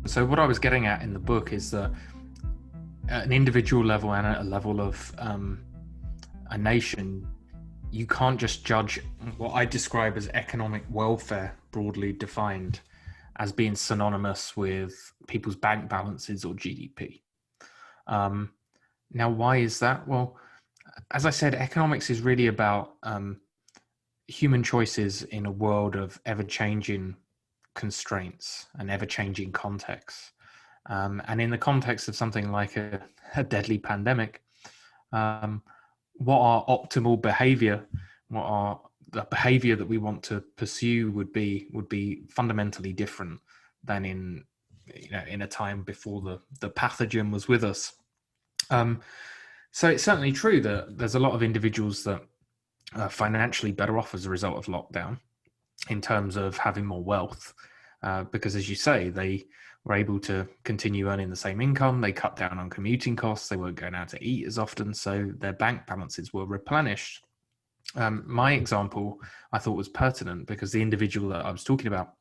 So what I was getting at in the book is that at an individual level and at a level of a nation, you can't just judge what I describe as economic welfare, broadly defined, as being synonymous with people's bank balances or GDP. Now, why is that? Well, as I said, economics is really about human choices in a world of ever-changing constraints and ever-changing contexts. And in the context of something like a deadly pandemic, what our optimal behavior, what our the behavior that we want to pursue would be fundamentally different than in a time before the pathogen was with us. So it's certainly true that there's a lot of individuals that are financially better off as a result of lockdown in terms of having more wealth, because as you say, they were able to continue earning the same income. They cut down on commuting costs. They weren't going out to eat as often, so their bank balances were replenished. My example I thought was pertinent because the individual that I was talking about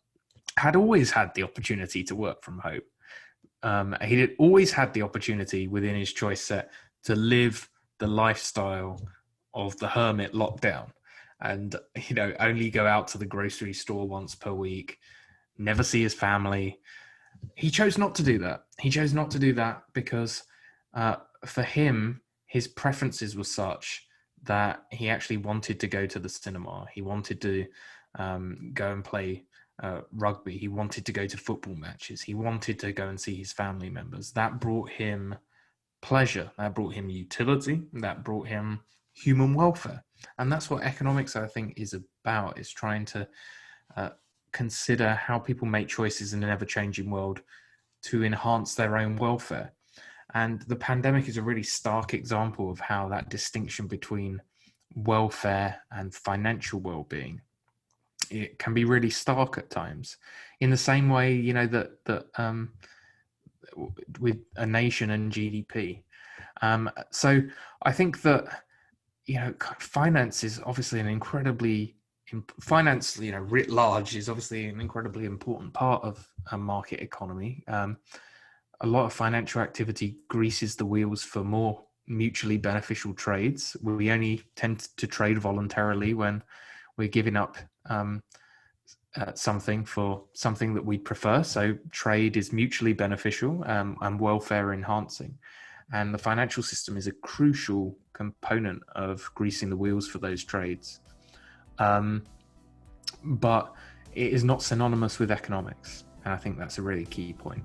had always had the opportunity to work from home. He had always had the opportunity within his choice set to live the lifestyle of the hermit lockdown and, only go out to the grocery store once per week, never see his family. He chose not to do that. He chose not to do that because for him, his preferences were such that he actually wanted to go to the cinema. He wanted to go and play rugby. He wanted to go to football matches. He wanted to go and see his family members. That brought him pleasure. That brought him utility. That brought him human welfare. And that's what economics, I think, is about, is trying to consider how people make choices in an ever-changing world to enhance their own welfare. And the pandemic is a really stark example of how that distinction between welfare and financial well-being, it can be really stark at times. In the same way, that with a nation and GDP. So I think that finance is obviously finance, writ large, is obviously an incredibly important part of a market economy. A lot of financial activity greases the wheels for more mutually beneficial trades. We only tend to trade voluntarily when we're giving up something for something that we prefer. So trade is mutually beneficial and welfare enhancing. And the financial system is a crucial component of greasing the wheels for those trades. But it is not synonymous with economics. And I think that's a really key point.